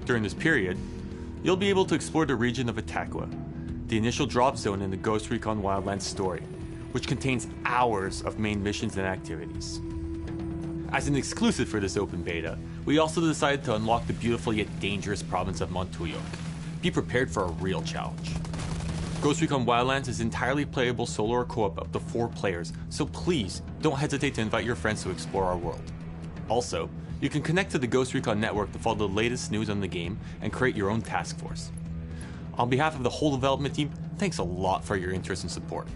During this period, you'll be able to explore the region of Itaqua, the initial drop zone in the Ghost Recon Wildlands story, which contains hours of main missions and activities. As an exclusive for this open beta, we also decided to unlock the beautiful yet dangerous province of Montuyok. Be prepared for a real challenge. Ghost Recon Wildlands is entirely playable solo or co-op up to 4 players, so please don't hesitate to invite your friends to explore our world. Also, you can connect to the Ghost Recon network to follow the latest news on the game and create your own task force. On behalf of the whole development team, thanks a lot for your interest and support.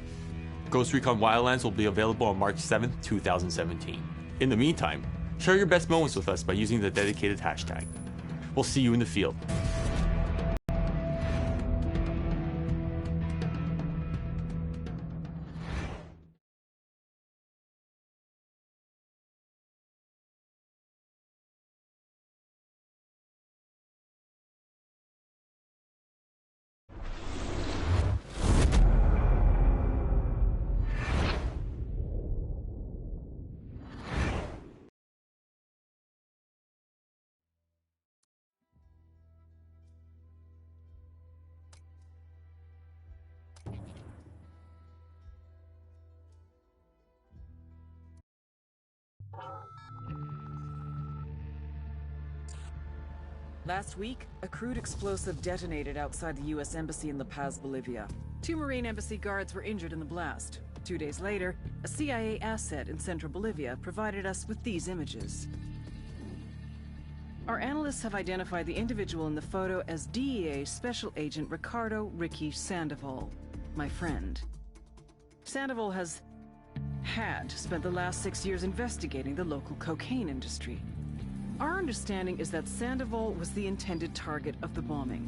Ghost Recon Wildlands will be available on March 7th, 2017. In the meantime, share your best moments with us by using the dedicated hashtag. We'll see you in the field. Last week, a crude explosive detonated outside the U.S. Embassy in La Paz, Bolivia. 2 Marine Embassy guards were injured in the blast. 2 days later, a CIA asset in central Bolivia provided us with these images. Our analysts have identified the individual in the photo as DEA Special Agent Ricardo Ricky Sandoval, my friend. Sandoval had spent the last 6 years investigating the local cocaine industry. Our understanding is that Sandoval was the intended target of the bombing.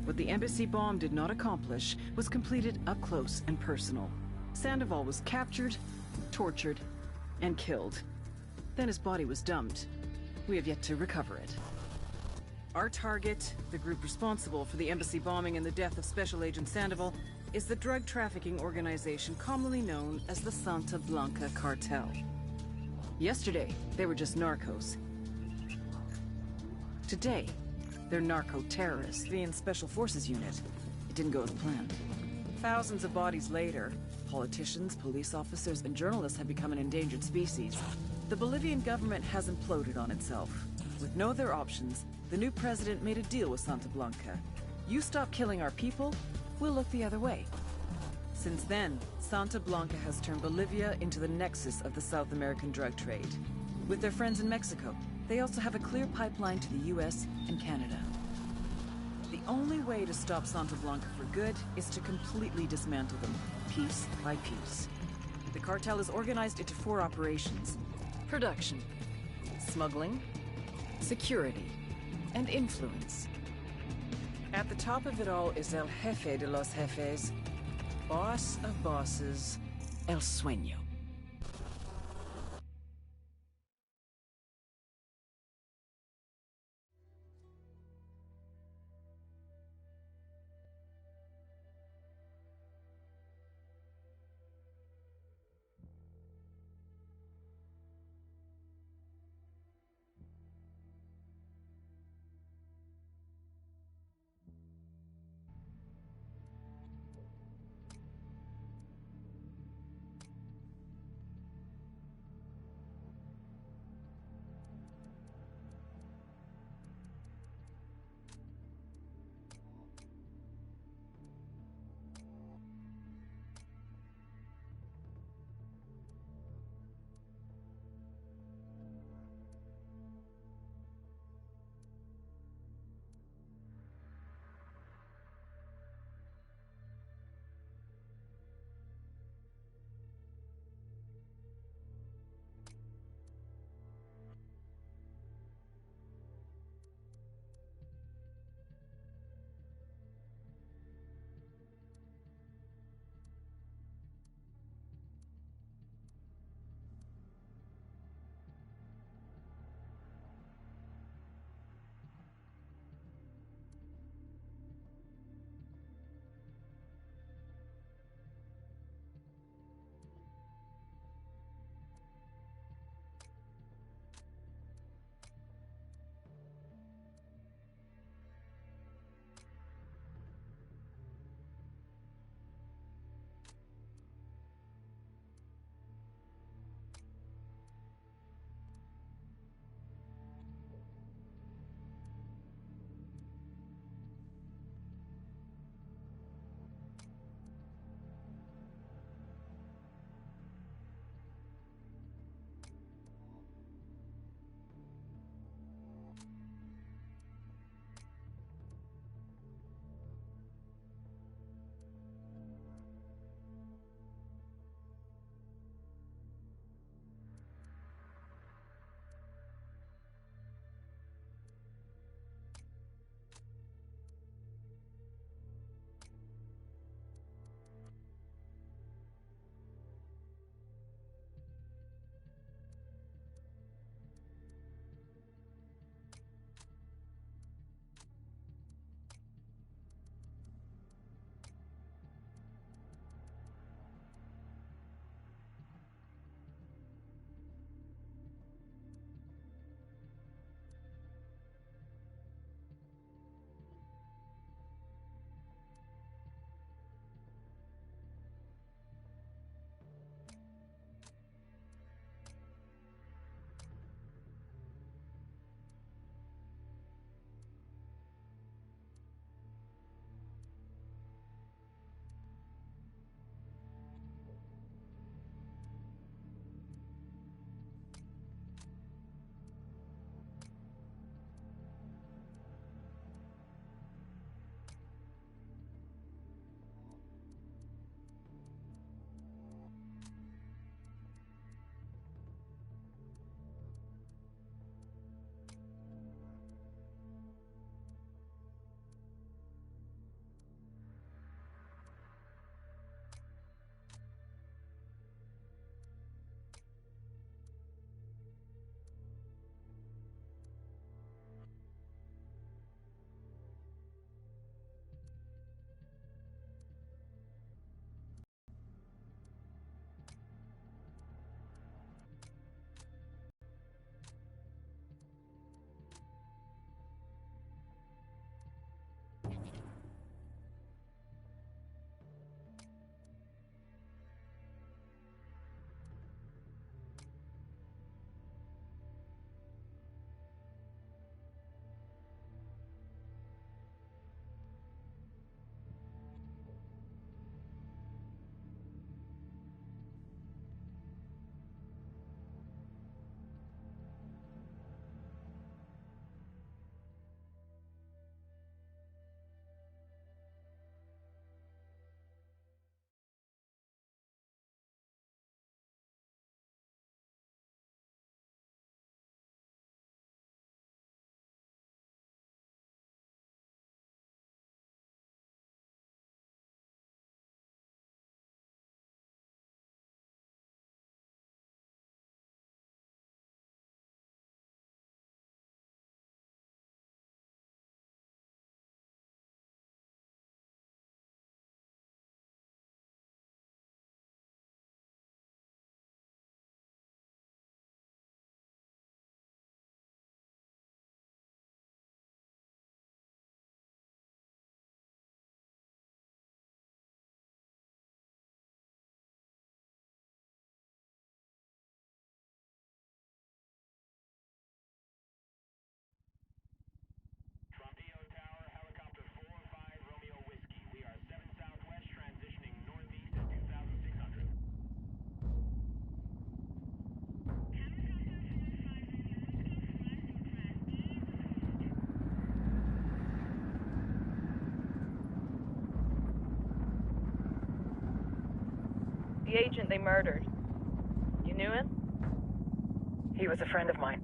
What the embassy bomb did not accomplish was completed up close and personal. Sandoval was captured, tortured, and killed. Then his body was dumped. We have yet to recover it. Our target, the group responsible for the embassy bombing and the death of Special Agent Sandoval, is the drug trafficking organization commonly known as the Santa Blanca Cartel. Yesterday, they were just narcos. Today, they're narco-terrorists, the Special Forces unit. It didn't go as planned. Thousands of bodies later, politicians, police officers, and journalists have become an endangered species. The Bolivian government has imploded on itself. With no other options, the new president made a deal with Santa Blanca. You stop killing our people, we'll look the other way. Since then, Santa Blanca has turned Bolivia into the nexus of the South American drug trade. With their friends in Mexico, they also have a clear pipeline to the US and Canada. The only way to stop Santa Blanca for good is to completely dismantle them, piece by piece. The cartel is organized into 4 operations: production, smuggling, security, and influence. At the top of it all is El Jefe de los Jefes, boss of bosses, El Sueño. The agent they murdered. You knew him? He was a friend of mine.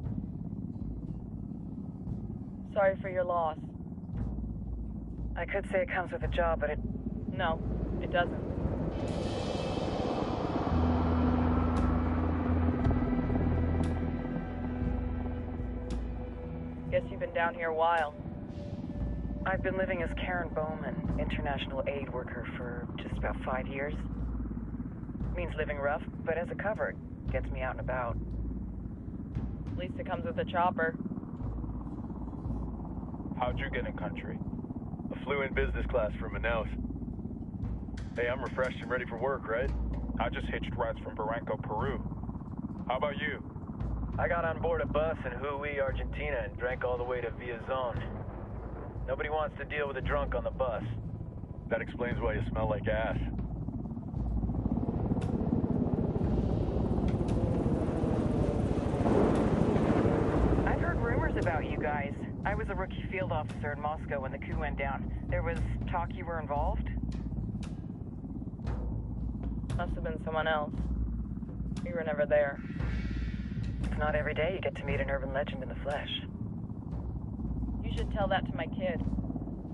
Sorry for your loss. I could say it comes with a job, but it... No, it doesn't. Guess you've been down here a while. I've been living as Karen Bowman, international aid worker, for just about 5 years. Means living rough, but as a cover, gets me out and about. At least it comes with a chopper. How'd you get in country? I flew in business class from Manaus. Hey, I'm refreshed and ready for work, right? I just hitched rides from Barranco, Peru. How about you? I got on board a bus in Hui, Argentina, and drank all the way to Villazon. Nobody wants to deal with a drunk on the bus. That explains why you smell like ass. I've heard rumors about you guys. I was a rookie field officer in Moscow when the coup went down. There was talk you were involved? Must have been someone else. We were never there. It's not every day you get to meet an urban legend in the flesh. You should tell that to my kid.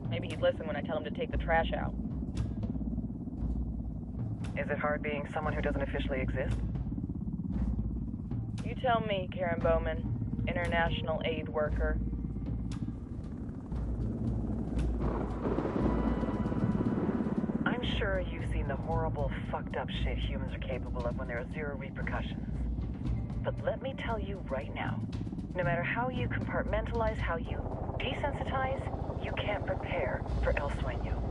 Maybe he'd listen when I tell him to take the trash out. Is it hard being someone who doesn't officially exist? You tell me, Karen Bowman, international aid worker. I'm sure you've seen the horrible, fucked up shit humans are capable of when there are zero repercussions. But let me tell you right now, no matter how you compartmentalize, how you desensitize, you can't prepare for El Sueño.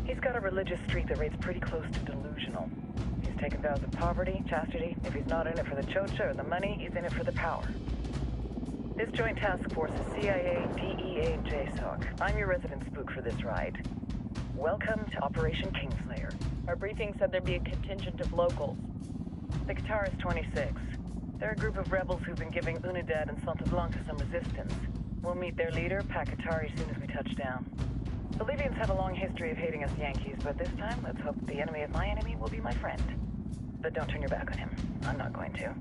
He's got a religious streak that rates pretty close to delusional. He's taken vows of poverty, chastity. If he's not in it for the chocha or the money, he's in it for the power. This joint task force is CIA, DEA, and JSOC. I'm your resident spook for this ride. Welcome to Operation Kingslayer. Our briefing said there'd be a contingent of locals. The Qatar is 26. They're a group of rebels who've been giving Unidad and Santa Blanca some resistance. We'll meet their leader, Pakatari, as soon as we touch down. The Libyans have a long history of hating us Yankees, but this time, let's hope the enemy of my enemy will be my friend. But don't turn your back on him. I'm not going to.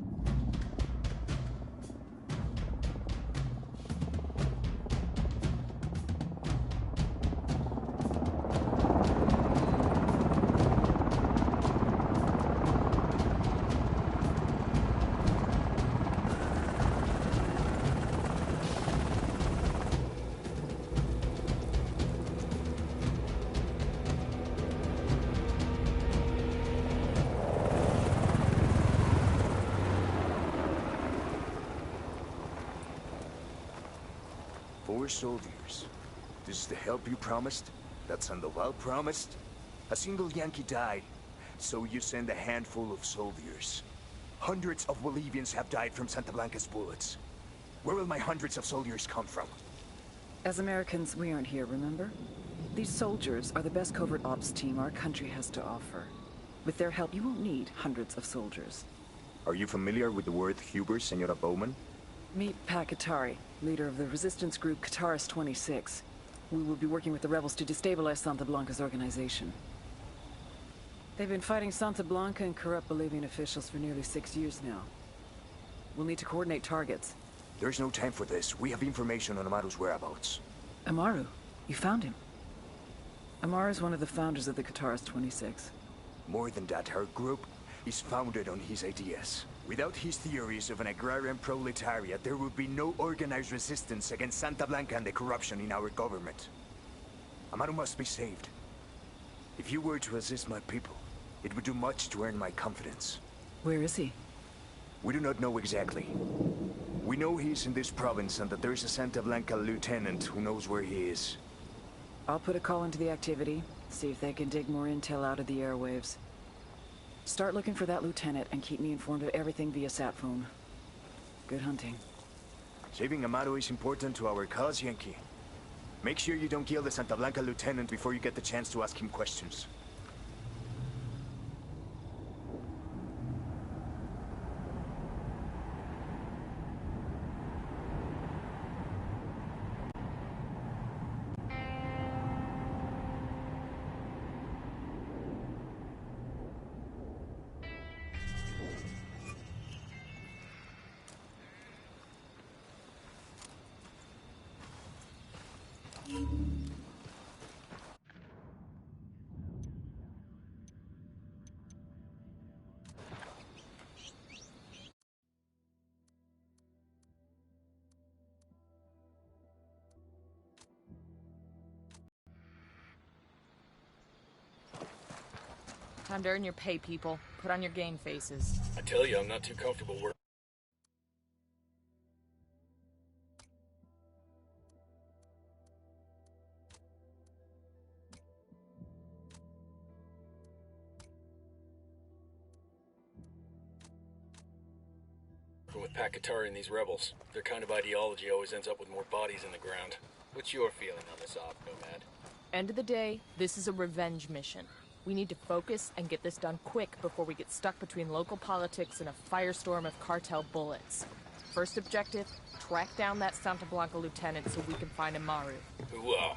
Four soldiers. This is the help you promised? That Sandoval promised? A single Yankee died, so you send a handful of soldiers. Hundreds of Bolivians have died from Santa Blanca's bullets. Where will my hundreds of soldiers come from? As Americans, we aren't here, remember? These soldiers are the best covert ops team our country has to offer. With their help, you won't need hundreds of soldiers. Are you familiar with the word Huber, Senora Bowman? Meet Pakatari, leader of the resistance group Qatar 26. We will be working with the rebels to destabilize Santa Blanca's organization. They've been fighting Santa Blanca and corrupt Bolivian officials for nearly 6 years now. We'll need to coordinate targets. There's no time for this. We have information on Amaru's whereabouts. Amaru? You found him? Amaru is one of the founders of the Qatar 26. More than that, her group is founded on his ideas. Without his theories of an agrarian proletariat, there would be no organized resistance against Santa Blanca and the corruption in our government. Amaru must be saved. If you were to assist my people, it would do much to earn my confidence. Where is he? We do not know exactly. We know he's in this province and that there is a Santa Blanca lieutenant who knows where he is. I'll put a call into the activity, see if they can dig more intel out of the airwaves. Start looking for that lieutenant and keep me informed of everything via sat phone. Good hunting. Saving Amaru is important to our cause, Yankee. Make sure you don't kill the Santa Blanca lieutenant before you get the chance to ask him questions. Time to earn your pay, people. Put on your game faces. I tell you, I'm not too comfortable working. With Pakatari and these rebels. Their kind of ideology always ends up with more bodies in the ground. What's your feeling on this op, Nomad? End of the day, this is a revenge mission. We need to focus and get this done quick before we get stuck between local politics and a firestorm of cartel bullets. First objective, track down that Santa Blanca lieutenant so we can find Amaru. Hoorah!